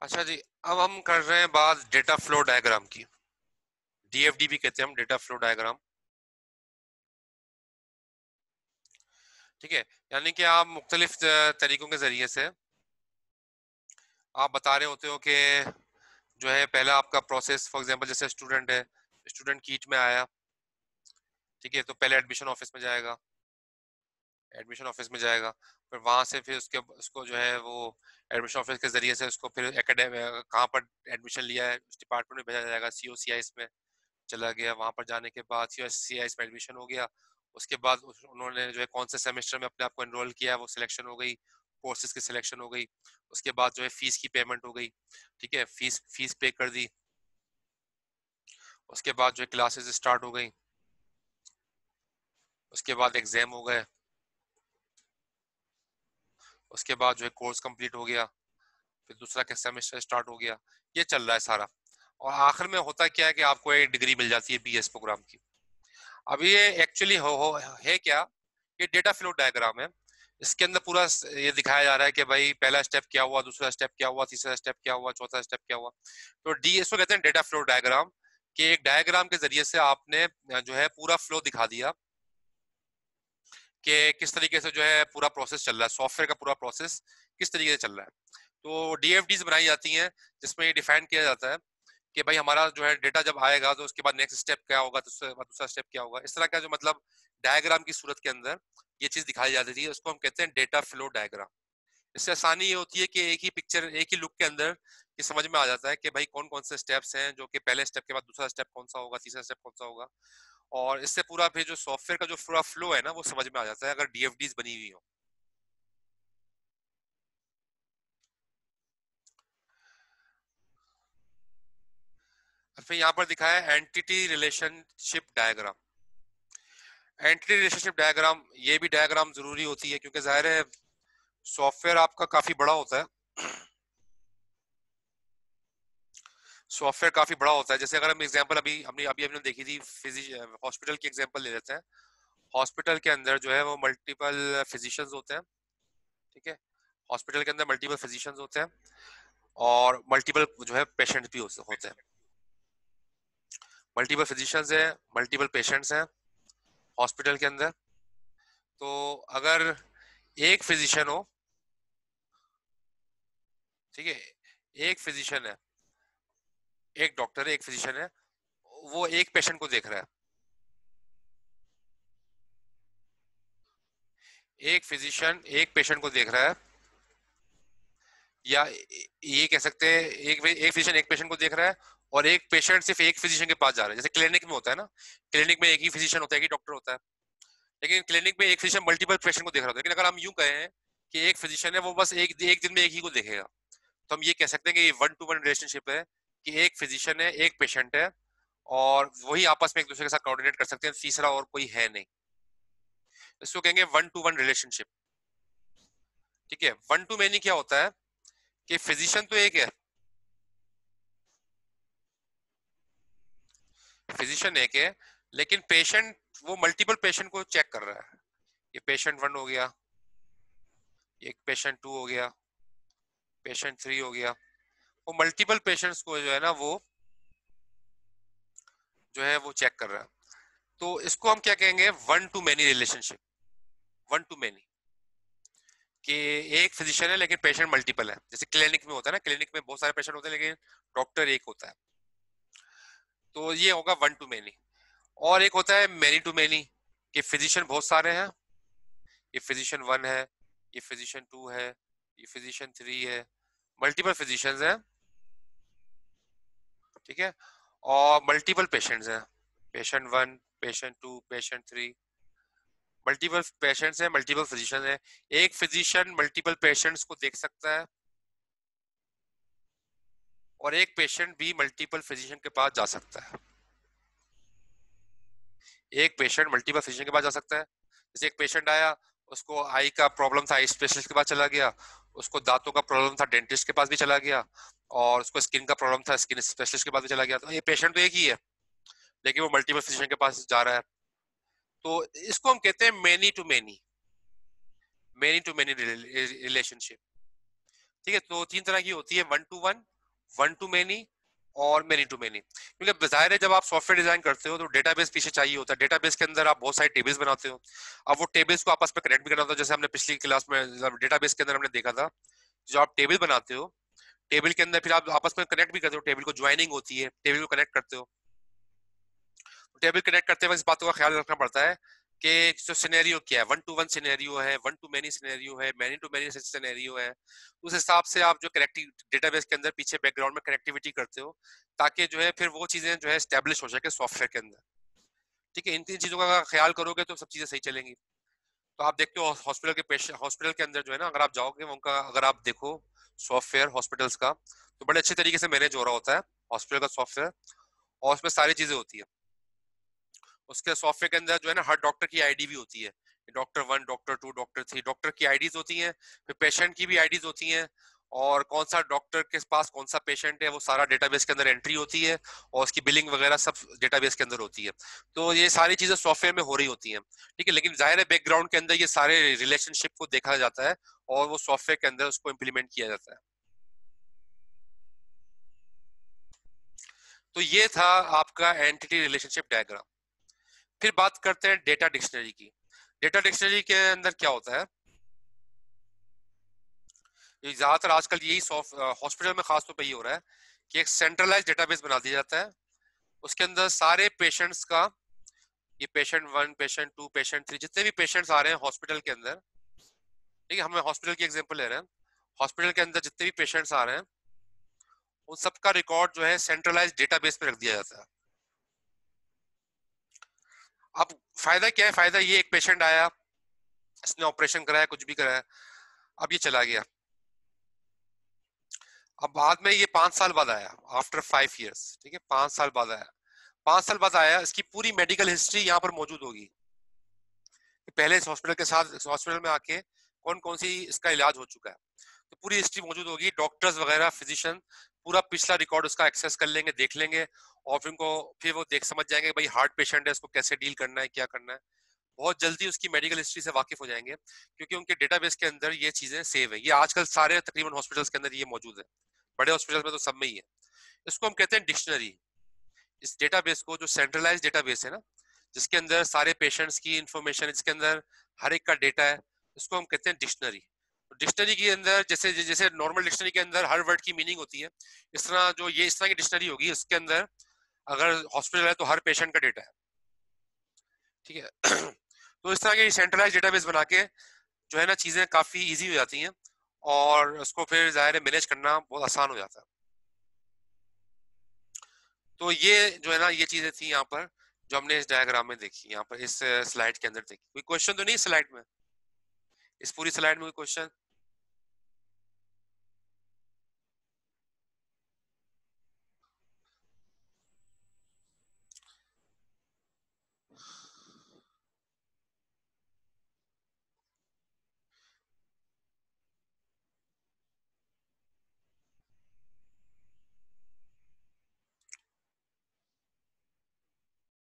अच्छा जी, अब हम कर रहे हैं बात डेटा फ्लो डायग्राम की। डीएफडी भी कहते हैं हम, डेटा फ्लो डायग्राम। ठीक है, यानी कि आप मुख्तलिफ तरीकों के जरिए से आप बता रहे होते हो कि जो है पहला आपका प्रोसेस, फॉर एग्जांपल जैसे स्टूडेंट है, स्टूडेंट कीट में आया। ठीक है, तो पहले एडमिशन ऑफिस में जाएगा, एडमिशन ऑफिस में जाएगा, फिर वहां से फिर उसको जो है वो एडमिशन ऑफिस के जरिए से उसको फिर एकेडमिक कहाँ पर एडमिशन लिया है उस डिपार्टमेंट में भेजा जाएगा, सीओसीआईएस में चला गया। वहां पर जाने के बाद सीआईएस में एडमिशन हो गया। उसके बाद उन्होंने जो है कौन से सेमेस्टर में अपने आप को एनरोल किया है वो सिलेक्शन हो गई, कोर्सेज की सिलेक्शन हो गई। उसके बाद जो है फीस की पेमेंट हो गई। ठीक है, फीस फीस पे कर दी। उसके बाद जो है क्लासेस स्टार्ट हो गई। उसके बाद एग्जाम हो गए। उसके बाद जो है कोर्स कंप्लीट हो गया। फिर दूसरा का सेमेस्टर स्टार्ट हो गया। ये चल रहा है सारा। और आखिर में होता क्या है कि आपको एक डिग्री मिल जाती है बीएस प्रोग्राम की। अब ये एक्चुअली है क्या, ये डेटा फ्लो डायग्राम है। इसके अंदर पूरा ये दिखाया जा रहा है कि भाई पहला स्टेप क्या हुआ, दूसरा स्टेप क्या हुआ, तीसरा स्टेप क्या हुआ, चौथा स्टेप क्या हुआ। तो डी इसको कहते हैं डेटा फ्लो डायग्राम, कि एक डायग्राम के जरिए से आपने जो है पूरा फ्लो दिखा दिया कि किस तरीके से जो है पूरा प्रोसेस चल रहा है, सॉफ्टवेयर का पूरा प्रोसेस किस तरीके से चल रहा है। तो डीएफडीज बनाई जाती हैं जिसमें ये डिफाइन किया जाता है कि भाई हमारा जो है डेटा जब आएगा तो उसके बाद नेक्स्ट स्टेप क्या होगा, दूसरा स्टेप क्या होगा। इस तरह का जो मतलब डायग्राम की सूरत के अंदर ये चीज दिखाई जाती थी, उसको हम कहते हैं डेटा फ्लो डायग्राम। इससे आसानी ये होती है कि एक ही पिक्चर, एक ही लुक के अंदर ये समझ में आ जाता है कि भाई कौन कौन से स्टेप्स हैं, जो कि पहले स्टेप के बाद दूसरा स्टेप कौन सा होगा, तीसरा स्टेप कौन सा होगा। और इससे पूरा फिर जो सॉफ्टवेयर का जो पूरा फ्लो है ना वो समझ में आ जाता है अगर डीएफडीज बनी हुई हो। फिर यहाँ पर दिखाया है entity relationship diagram. Entity relationship diagram, ये भी डायग्राम जरूरी होती है क्योंकि जाहिर है सॉफ्टवेयर आपका काफी बड़ा होता है। सॉफ्टवेयर काफी बड़ा होता है। जैसे अगर हम एग्जांपल अभी हमने अभी हमने देखी थी, हॉस्पिटल की एग्जांपल ले लेते हैं। हॉस्पिटल के अंदर जो है वो मल्टीपल फिजिशियंस होते हैं। ठीक है, हॉस्पिटल के अंदर मल्टीपल फिजिशियंस होते हैं और मल्टीपल जो है पेशेंट भी होते हैं। मल्टीपल फिजिशियंस है, मल्टीपल पेशेंट्स हैं हॉस्पिटल के अंदर। तो अगर एक फिजिशियन हो, ठीक है, एक फिजिशियन है, एक डॉक्टर है, एक फिजिशियन है, वो एक पेशेंट को देख रहा है। एक फिजिशियन एक पेशेंट को देख रहा है, या ये कह सकते हैं एक फिजिशियन एक पेशेंट को देख रहा है और एक पेशेंट सिर्फ एक फिजिशियन के पास जा रहा है। जैसे क्लिनिक में होता है ना, क्लिनिक में एक ही फिजिशियन होता है, एक ही डॉक्टर होता है। लेकिन क्लिनिक में एक फिजिशियन मल्टीपल पेशेंट को देख रहा होता है। लेकिन अगर हम यूं कहें कि एक फिजिशियन है वो बस एक दिन में एक ही को देखेगा, तो हम ये कह सकते हैं कि ये वन टू वन रिलेशनशिप है, कि एक फिजिशियन है, एक पेशेंट है, और वही आपस में एक दूसरे के साथ कोऑर्डिनेट कर सकते हैं, तीसरा और कोई है नहीं। इसको कहेंगे वन टू वन रिलेशनशिप। ठीक है, वन टू मैनी क्या होता है कि फिजिशियन तो एक है, फिजिशियन एक है, लेकिन पेशेंट वो मल्टीपल पेशेंट को चेक कर रहा है। ये पेशेंट वन हो गया, एक पेशेंट टू हो गया, पेशेंट थ्री हो गया। वो मल्टीपल पेशेंट्स को जो है ना वो जो है वो चेक कर रहा है। तो इसको हम क्या कहेंगे, one to many relationship. One to many, कि एक फिजिशियन है लेकिन पेशेंट मल्टीपल है। जैसे क्लिनिक में होता है ना, क्लिनिक में बहुत सारे पेशेंट होते हैं लेकिन डॉक्टर एक होता है। तो ये होगा वन टू मेनी। और एक होता है मेनी टू मेनी, कि फिजिशियन बहुत सारे हैं, ये फिजिशियन वन है, ये फिजिशियन टू है, ये फिजिशियन थ्री है, मल्टीपल फिजिशियंस हैं। ठीक है, और मल्टीपल पेशेंट्स हैं, patient one, patient two, patient three. Multiple patients हैं, मल्टीपल फिजिशियन है। एक फिजिशियन मल्टीपल पेशेंट्स को देख सकता है और एक पेशेंट भी मल्टीपल फिजिशियन के पास जा सकता है। एक पेशेंट मल्टीपल फिजिशियन के पास जा सकता है। जैसे एक पेशेंट आया, उसको आई का प्रॉब्लम था, आई स्पेशलिस्ट के पास चला गया। उसको दांतों का प्रॉब्लम था, डेंटिस्ट के पास भी चला गया। और उसको स्किन का प्रॉब्लम था, स्किन स्पेशलिस्ट के पास भी चला गया। तो ये पेशेंट तो एक ही है लेकिन वो मल्टीपल फिजिशियन के पास जा रहा है। तो इसको हम कहते हैं many to many, many to many relationship. ठीक है, तो तीन तरह की होती है, one to one, one to many और मेनी टू मेनी। क्योंकि जाहिर है जब आप सॉफ्टवेयर डिजाइन करते हो तो डेटाबेस पीछे चाहिए होता है, डेटाबेस के अंदर आप बहुत सारे टेबल्स बनाते हो। अब वो टेबल्स को आपस में कनेक्ट भी करना होता है, जैसे हमने पिछली क्लास में डेटाबेस के अंदर हमने देखा था, जो आप टेबल बनाते हो, टेबल के अंदर फिर आप आपस में कनेक्ट भी करते हो, टेबल को ज्वाइनिंग होती है, टेबल को कनेक्ट करते हो। टेबल कनेक्ट करते वक्त इस बातों का ख्याल रखना पड़ता है कि जो सिनेरियो क्या है, वन टू वन सिनेरियो है, वन टू मेनी सिनेरियो है, मैनी टू मैनी सिनेरियो है। उस हिसाब से आप जो कनेक्टिव डेटाबेस के अंदर पीछे बैकग्राउंड में कनेक्टिविटी करते हो, ताकि जो है फिर वो चीजें जो है स्टैब्लिश हो सके सॉफ्टवेयर के अंदर। ठीक है, इन तीन चीजों का ख्याल करोगे तो सब चीजें सही चलेंगी। तो आप देखते हो हॉस्पिटल के पेशेंट, हॉस्पिटल के अंदर जो है ना, अगर आप जाओगे उनका, अगर आप देखो सॉफ्टवेयर हॉस्पिटल्स का, तो बड़े अच्छे तरीके से मैनेज हो रहा होता है हॉस्पिटल का सॉफ्टवेयर, और उसमें सारी चीजें होती है। उसके सॉफ्टवेयर के अंदर जो है ना, हर डॉक्टर की आईडी भी होती है, doctor one, doctor two, doctor three, doctor की आईडीज होती हैं, फिर पेशेंट की भी आईडीज होती हैं, और कौन सा डॉक्टर के पास कौन सा पेशेंट है वो सारा डेटाबेस के अंदर एंट्री होती है, और उसकी बिलिंग वगैरह सब डेटाबेस के अंदर होती है। तो ये सारी चीजें सॉफ्टवेयर में हो रही होती हैं। ठीक है, लेकिन जाहिर है बैकग्राउंड के अंदर ये सारे रिलेशनशिप को देखा जाता है, और वो सॉफ्टवेयर के अंदर उसको इम्प्लीमेंट किया जाता है। तो ये था आपका एंटिटी रिलेशनशिप डायग्राम। फिर बात करते हैं डेटा डिक्शनरी की। डेटा डिक्शनरी के अंदर क्या होता है, ज्यादातर आजकल यही हॉस्पिटल में खासतौर पर ये हो रहा है कि एक सेंट्रलाइज डेटाबेस बना दिया जाता है, उसके अंदर सारे पेशेंट्स का, ये patient one, patient two, patient three, जितने भी पेशेंट्स आ रहे हैं हॉस्पिटल के अंदर, ठीक है, हम हॉस्पिटल की एग्जांपल ले रहे हैं, हॉस्पिटल के अंदर जितने भी पेशेंट्स आ रहे हैं उन सबका रिकॉर्ड जो है सेंट्रलाइज डेटाबेस में रख दिया जाता है। अब फायदा क्या है, फायदा ये, एक पेशेंट आया, इसने ऑपरेशन कराया, कुछ भी कराया, अब ये चला गया, अब बाद में ये 5 साल बाद आया, आफ्टर 5 years, ठीक है, 5 साल बाद आया, 5 साल बाद आया, इसकी पूरी मेडिकल हिस्ट्री यहाँ पर मौजूद होगी, पहले इस हॉस्पिटल के साथ, इस हॉस्पिटल में आके कौन कौन सी इसका इलाज हो चुका है, तो पूरी हिस्ट्री मौजूद होगी, डॉक्टर्स वगैरह, फिजिशियन पूरा पिछला रिकॉर्ड उसका एक्सेस कर लेंगे, देख लेंगे, और फिर उनको, फिर वो देख समझ जाएंगे भाई हार्ट पेशेंट है, इसको कैसे डील करना है, क्या करना है, बहुत जल्दी उसकी मेडिकल हिस्ट्री से वाकिफ हो जाएंगे, क्योंकि उनके डेटाबेस के अंदर ये चीजें सेव है। ये आजकल सारे तकरीबन हॉस्पिटल्स के अंदर ये मौजूद है, बड़े हॉस्पिटल में तो सब में ही है। इसको हम कहते हैं डिक्शनरी। इस डेटाबेस को, जो सेंट्रलाइज डेटाबेस है ना, जिसके अंदर सारे पेशेंट्स की इंफॉर्मेशन, जिसके अंदर हर एक का डेटा है, इसको हम कहते हैं डिक्शनरी। डिक्शनरी के अंदर जैसे जैसे नॉर्मल डिक्शनरी के अंदर हर वर्ड की मीनिंग होती है, इस तरह जो ये इस तरह की डिक्शनरी होगी, इसके अंदर अगर हॉस्पिटल है तो हर पेशेंट का डेटा है। ठीक है तो इस तरह की सेंट्रलाइज डेटाबेस बना के जो है ना, चीजें काफी इजी हो जाती हैं, और उसको फिर जाहिर है मैनेज करना बहुत आसान हो जाता है। तो ये जो है ना, ये चीजें थी यहाँ पर जो हमने इस डायग्राम में देखी, यहाँ पर इस स्लाइड के अंदर देखी। कोई क्वेश्चन तो नहीं स्लाइड में, इस पूरी स्लाइड में कोई क्वेश्चन?